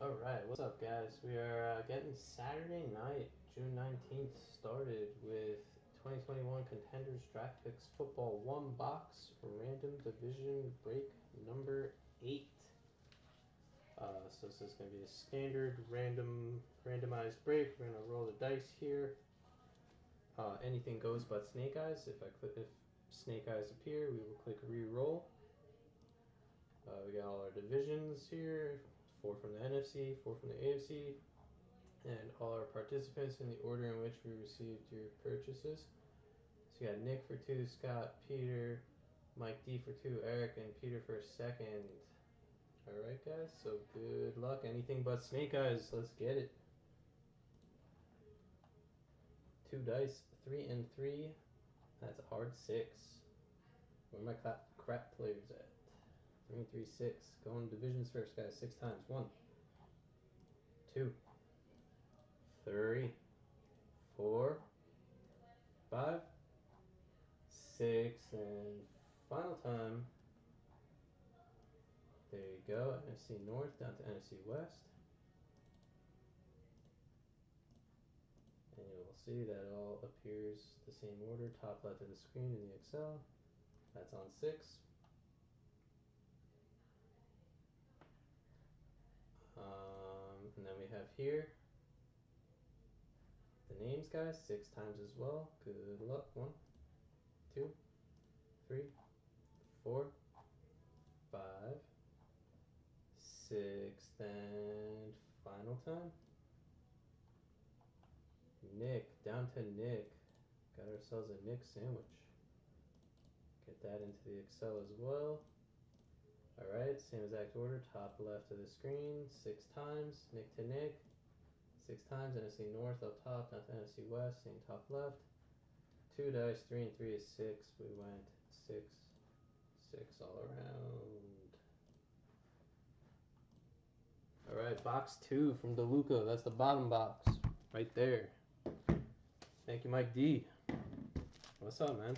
Alright, what's up guys? We are getting Saturday night, June 19th started with 2021 Contenders Draft Picks Football 1 box random division break number 8. So this is going to be a standard randomized break. We're going to roll the dice here. Anything goes but snake eyes. If snake eyes appear, we will click re-roll. We got all our divisions here. 4 from the NFC, 4 from the AFC, and all our participants in the order in which we received your purchases. So you got Nick for 2, Scott, Peter, Mike D for 2, Eric, and Peter for 2nd. Alright guys, so good luck. Anything but snake eyes. Let's get it. 2 dice, 3 and 3. That's a hard 6. Where are my crap players at? 3, 3, 6. Going divisions first, guys. 6 times. 1, 2, 3, 4, 5, 6, and final time. There you go. NFC North down to NFC West. And you'll see that all appears the same order, top left of the screen in the Excel. That's on 6. And then we have here the names, guys, 6 times as well. Good luck. 1, 2, 3, 4, 5, 6, and final time. Nick, down to Nick. Got ourselves a Nick sandwich. Get that into the Excel as well. Alright, same exact order, top left of the screen, 6 times, Nick to Nick. 6 times, NFC North up top, down to NFC West, same top left. 2 dice, 3 and 3 is 6. We went 6, 6 all around. Alright, box 2 from DeLuca. That's the bottom box, right there. Thank you, Mike D. What's up, man?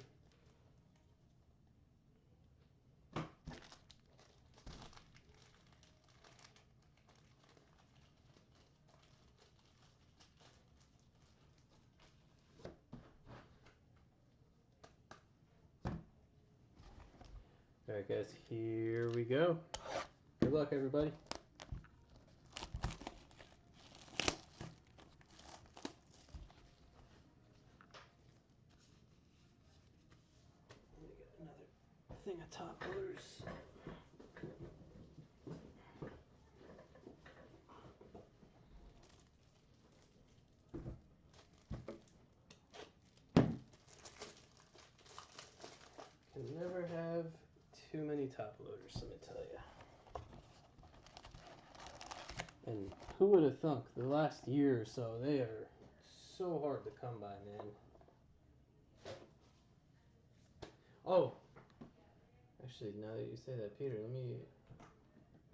Alright guys, here we go. Good luck everybody. Let me get another thing of top loaders. Can never have too many top loaders, let me tell you. And who would have thunk the last year or so, they are so hard to come by, man. Oh, actually, now that you say that, Peter, let me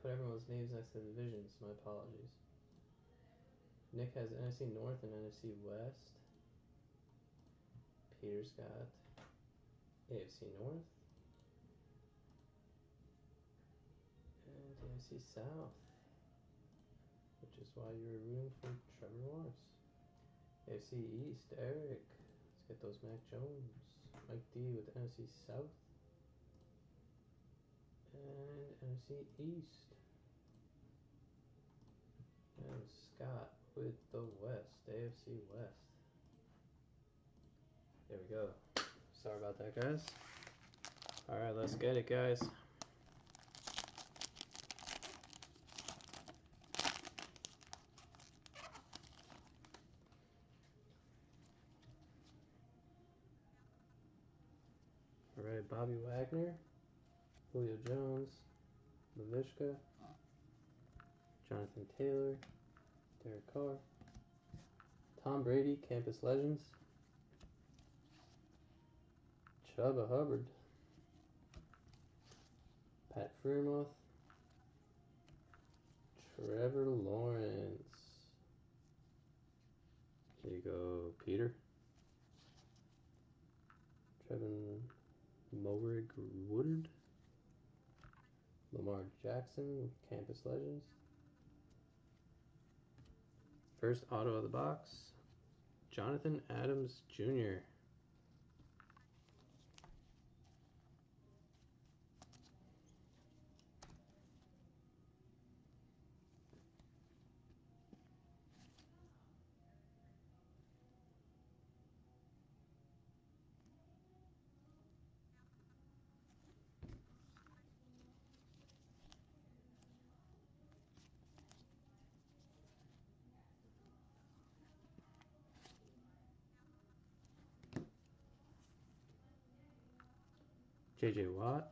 put everyone's names next to the divisions. My apologies. Nick has NFC North and NFC West. Peter's got AFC North and AFC South, which is why you were rooting for Trevor Lawrence. AFC East, Eric. Let's get those Mac Jones. Mike D with NFC South and NFC East. And Scott with the West, AFC West. There we go. Sorry about that, guys. Alright, let's get it, guys. Alright, Bobby Wagner, Julio Jones, Lavishka, Jonathan Taylor, Derek Carr, Tom Brady, Campus Legends, Chuba Hubbard, Pat Freiermuth, Trevor Lawrence. There you go, Peter. Trevin Moerig Woodard, Lamar Jackson, Campus Legends, First auto of the box, Jonathan Adams Jr. J.J. Watt.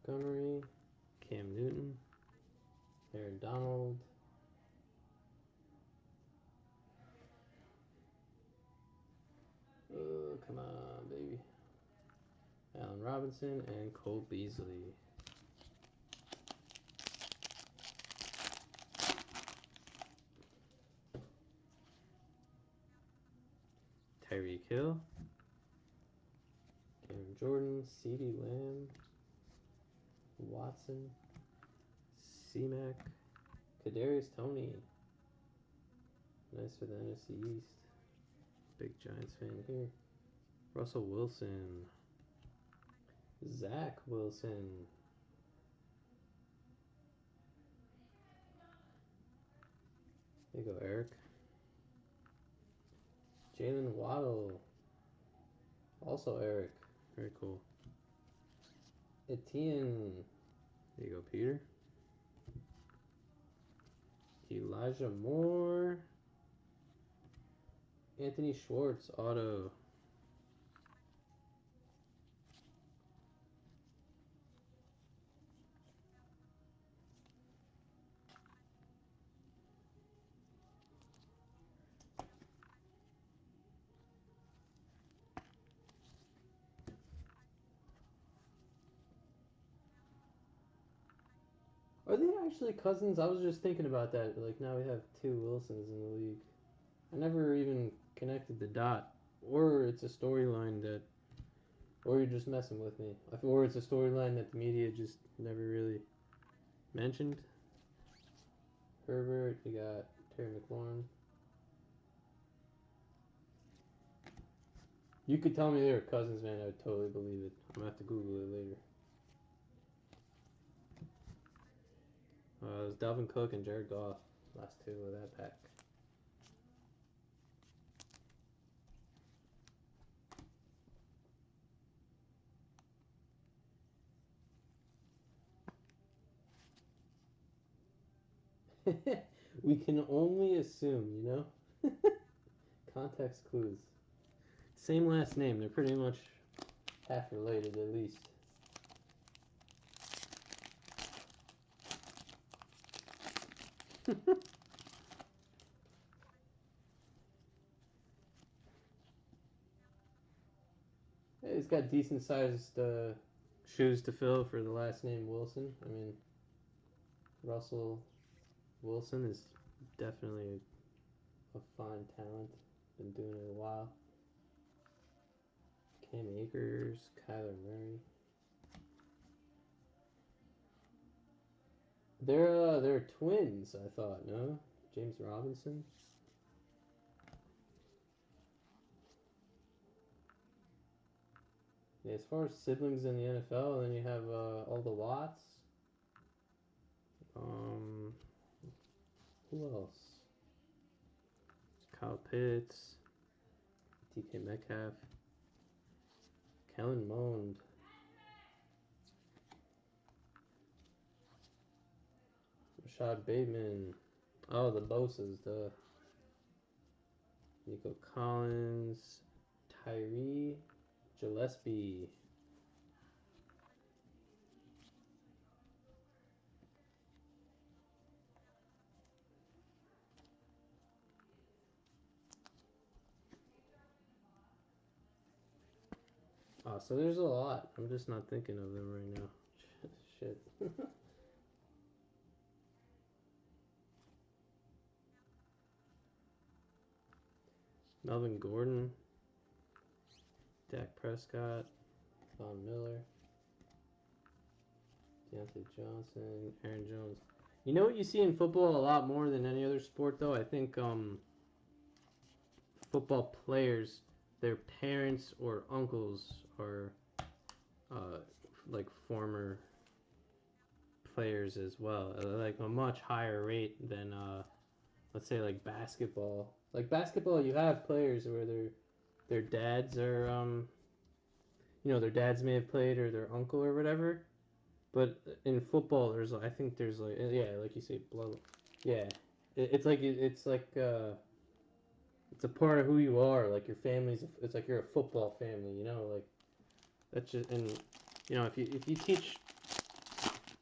Montgomery. Cam Newton. Aaron Donald. Oh, come on, baby. Allen Robinson and Cole Beasley. Tyreek Hill. Cameron Jordan. CeeDee Lamb. Watson. C-Mac. Kadarius Toney. Nice for the NFC East. Big Giants fan here. Russell Wilson. Zach Wilson. There you go, Eric. Jalen Waddle. Also Eric. Very cool. Etienne. There you go, Peter. Elijah Moore. Anthony Schwartz, auto. Are they actually cousins? I was just thinking about that. Like, now we have two Wilsons in the league. I never even connected the dot. Or it's a storyline that... Or you're just messing with me. Or it's a storyline that the media just never really mentioned. Herbert, you got Terry McLaurin. You could tell me they were cousins, man. I would totally believe it. I'm going to have to Google it later. It was Dalvin Cook and Jared Goff. Last two of that pack. We can only assume, you know? Context clues. Same last name. They're pretty much half related, at least. Hey, he's got decent sized shoes to fill for the last name Wilson. I mean, Russell Wilson is definitely a fine talent. Been doing it a while. Cam Akers, Kyler Murray. They're twins, I thought, no? James Robinson. Yeah, as far as siblings in the NFL, then you have all the Watts. Who else? Kyle Pitts, DK Metcalf, Kellen Mond, Rashad Bateman. Oh, the Bosa's, duh. Nico Collins, Tyree Gillespie. Oh, so there's a lot. I'm just not thinking of them right now. Shit. Melvin Gordon, Dak Prescott, Von Miller, Deontay Johnson, Aaron Jones. You know what you see in football a lot more than any other sport, though? I think football players, their parents or uncles are like former players as well, like a much higher rate than let's say like basketball. Like basketball, you have players where their dads are their dads may have played or their uncle or whatever. But in football, I think there's like like you say blood. Yeah, it's like it's a part of who you are. Like your family's, it's like you're a football family. Like that's just and if you teach,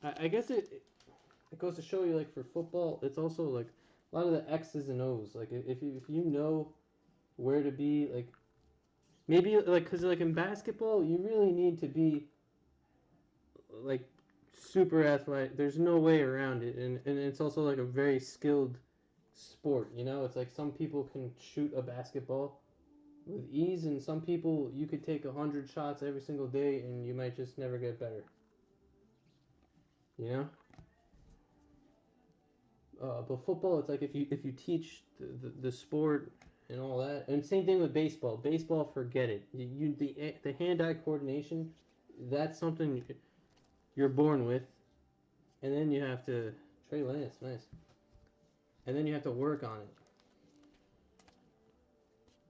I guess it goes to show you like for football, it's also like a lot of the X's and O's. Like if you know where to be, like maybe like because like in basketball, you really need to be like super athletic. There's no way around it, and it's also like a very skilled sport. It's like some people can shoot a basketball with ease, and some people you could take 100 shots every single day, and you might just never get better. You know. But football, it's like if you teach the sport and all that, and same thing with baseball. Baseball, forget it. The hand-eye coordination, that's something you're born with, and then you have to Trey Lance, nice, and then you have to work on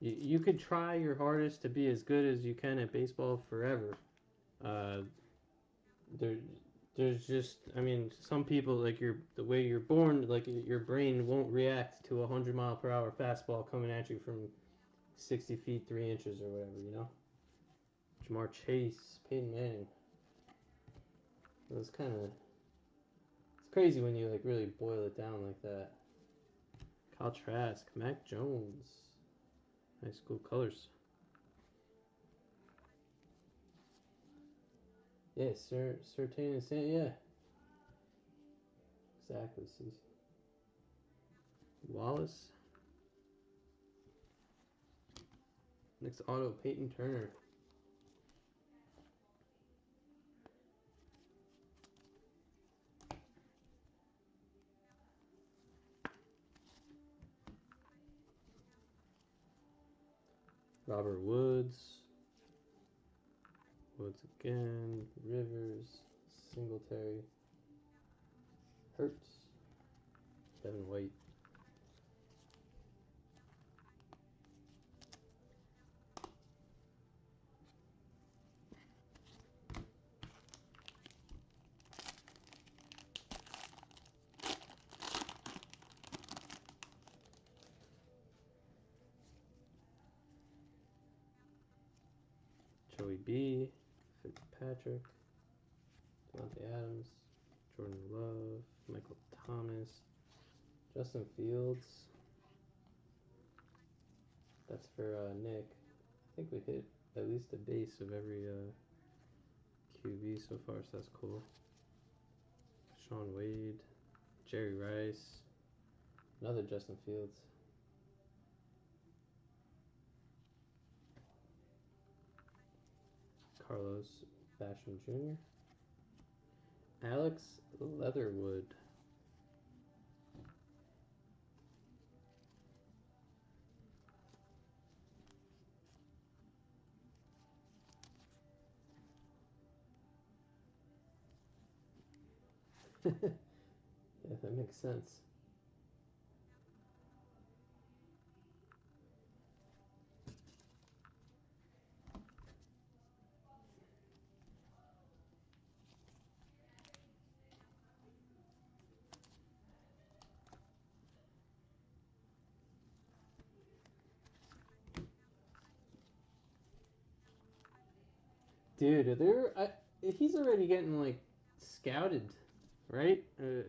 it. You could try your hardest to be as good as you can at baseball forever. Uh, there, there's just, I mean, some people like the way you're born, like your brain won't react to 100-mile-per-hour fastball coming at you from 60 feet 3 inches or whatever. Jamar Chase, Peyton Manning. It's kind of it's crazy when you like really boil it down like that. Kyle Trask, Mac Jones, high school colors. Yeah, Surtain and Sam. Yeah, exactly. Wallace. Next auto, Peyton Turner. Robert Woods. Woods again. Rivers. Singletary. Hurts. Devin White. Joey B. Fitzpatrick. Devontae Adams. Jordan Love. Michael Thomas. Justin Fields. That's for Nick. I think we hit at least a base of every QB so far, so that's cool. Sean Wade. Jerry Rice. Another Justin Fields. Carlos Basham Jr. Alex Leatherwood. Yeah, that makes sense. Dude, he's already getting like scouted, right? It's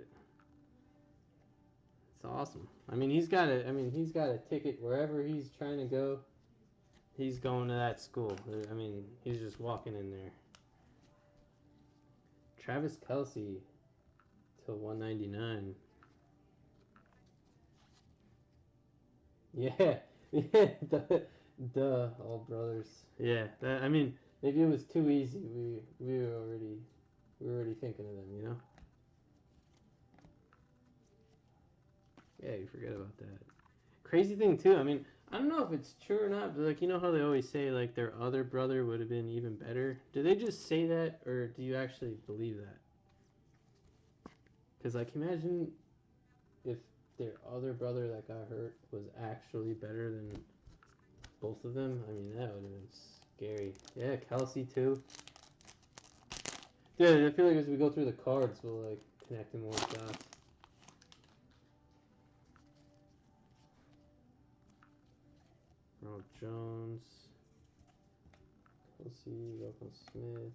awesome. I mean, he's got a ticket wherever he's trying to go. He's going to that school. I mean, he's just walking in there. Travis Kelce till 199. Yeah, yeah, duh, all brothers. Yeah, I mean, maybe it was too easy. We were already we're already thinking of them, you know? Yeah, you forget about that. Crazy thing too. I mean, I don't know if it's true or not, but like you know how they always say like their other brother would have been even better. Do they just say that, or do you actually believe that? Because like imagine if their other brother that got hurt was actually better than both of them. I mean, that would have been scary. Yeah, Kelsey too. Yeah, I feel like as we go through the cards, we'll like connect them more dots. Ronald Jones, Kelsey, Rocco Smith,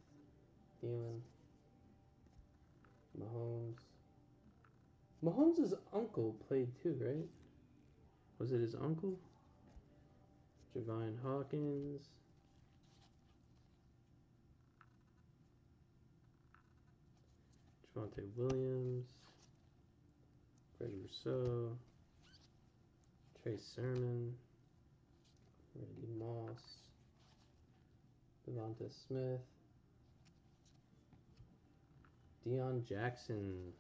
Thielen, Mahomes. Mahomes' uncle played too, right? Was it his uncle? Javon Hawkins. Javonte Williams. Fred Rousseau. Trey Sermon. Randy Moss. Devonta Smith. Deion Jackson.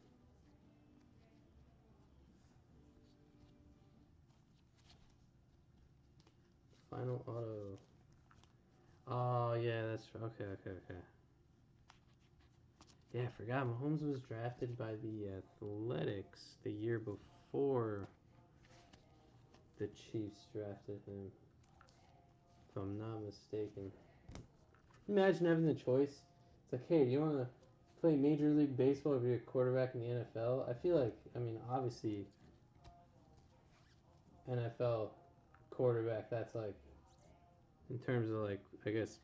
Final auto. Oh, yeah, that's okay. Yeah, I forgot. Mahomes was drafted by the Athletics the year before the Chiefs drafted him, if I'm not mistaken. Imagine having the choice. It's like, hey, do you want to play Major League Baseball or be a quarterback in the NFL? I feel like, I mean, obviously, NFL quarterback, that's like, in terms of like, I guess,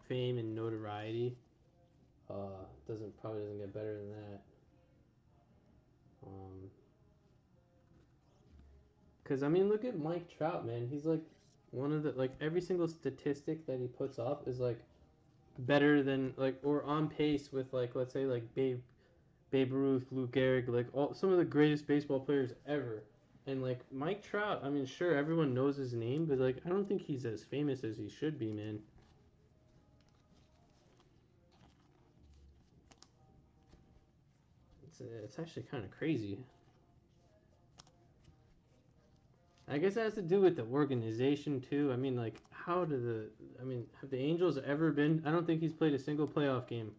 fame and notoriety, probably doesn't get better than that. Because, I mean, look at Mike Trout, man. He's like one of the, like, every single statistic that he puts up is like better than, like, or on pace with, like, let's say, like, Babe Ruth, Lou Gehrig, like, some of the greatest baseball players ever. And, like, Mike Trout, I mean, sure, everyone knows his name, but, like, I don't think he's as famous as he should be, man. It's actually kind of crazy. I guess it has to do with the organization too. I mean, like, have the Angels ever been? I don't think he's played a single playoff game.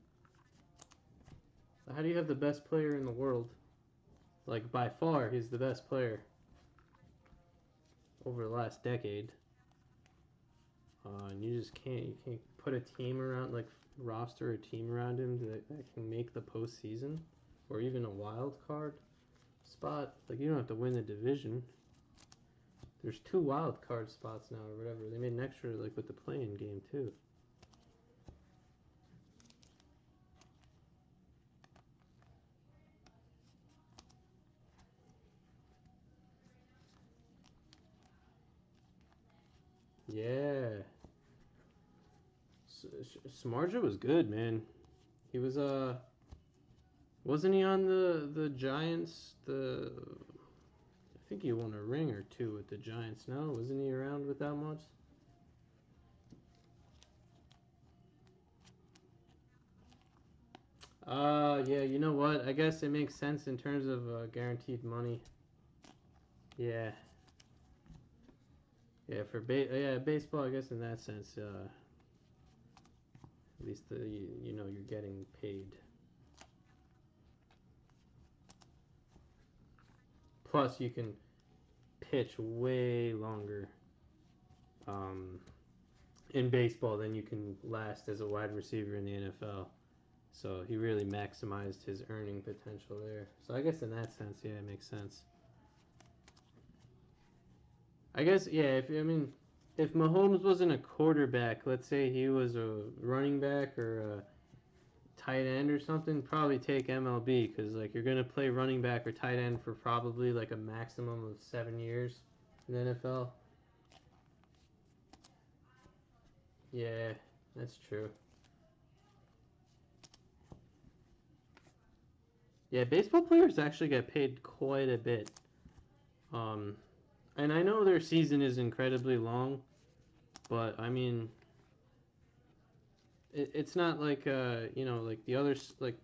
So how do you have the best player in the world? Like, by far, he's the best player over the last decade. And you can't put a team around, like, roster a team around him that can make the postseason or even a wild card spot. Like, you don't have to win the division. There's 2 wild card spots now or whatever. They made an extra, like, with the play-in game too. Yeah. Smarja was good, man. He was wasn't he on the Giants? I think he won a ring or 2 with the Giants. No, wasn't he around with that much? Yeah, you know what? I guess it makes sense in terms of guaranteed money. Yeah. Yeah, for baseball, I guess in that sense, at least you know you're getting paid. Plus, you can pitch way longer in baseball than you can last as a wide receiver in the NFL. So he really maximized his earning potential there. So I guess in that sense, yeah, it makes sense. I guess, yeah, if Mahomes wasn't a quarterback, let's say he was a running back or a tight end or something, probably take MLB because like you're gonna play running back or tight end for probably like a maximum of 7 years in the NFL. Yeah, that's true. Yeah, baseball players actually get paid quite a bit. Um, and I know their season is incredibly long, but I mean, it's not like like the others like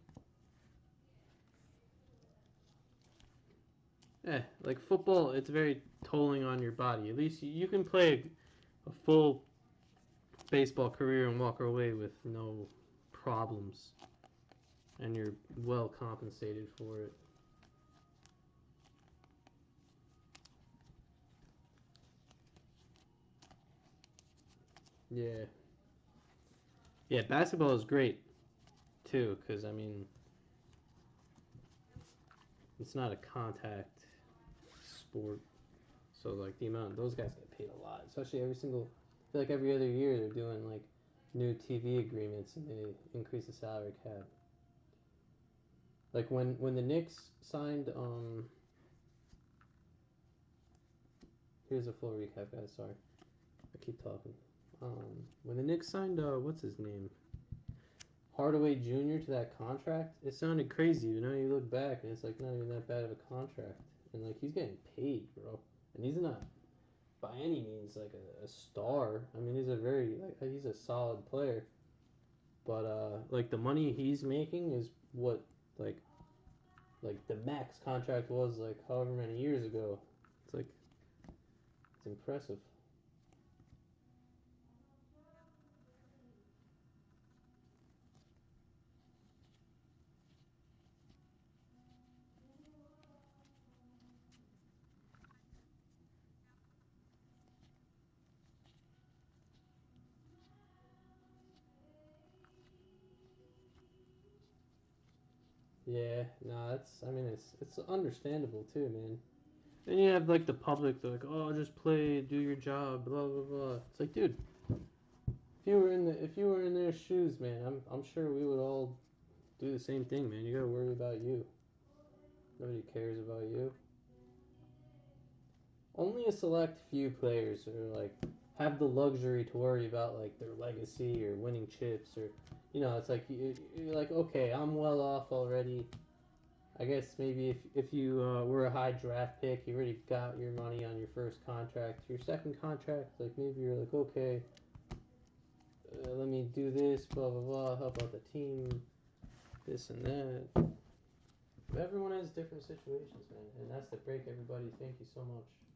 football. It's very tolling on your body. At least you can play a full baseball career and walk away with no problems, and you're well compensated for it. Yeah, yeah. Basketball is great too, because I mean, it's not a contact sport, so like the amount those guys get paid a lot, especially every single. I feel like every other year they're doing like new TV agreements and they increase the salary cap. Like when the Knicks signed here's a full recap, guys. Sorry, I keep talking. When the Knicks signed what's his name, Hardaway Jr. to that contract, it sounded crazy. You know, you look back and it's like not even that bad of a contract, and like he's getting paid, bro, and he's not by any means like a star. I mean, he's a very like he's a solid player, but like the money he's making is what like the max contract was like however many years ago. It's like it's impressive. Yeah, no, that's I mean it's understandable too, man. And you have like the public, they're like, oh, just play, do your job, blah blah blah. It's like, dude, if you were in their shoes, man, I'm sure we would all do the same thing, man. You gotta worry about you. Nobody cares about you. Only a select few players are like have the luxury to worry about like their legacy or winning chips or it's like you're like okay, I'm well off already. I guess maybe if you were a high draft pick, you already got your money on your first contract. Your second contract, like maybe you're like okay, let me do this, blah blah blah, help out the team, this and that. But everyone has different situations, man, and that's the break, everybody. Thank you so much.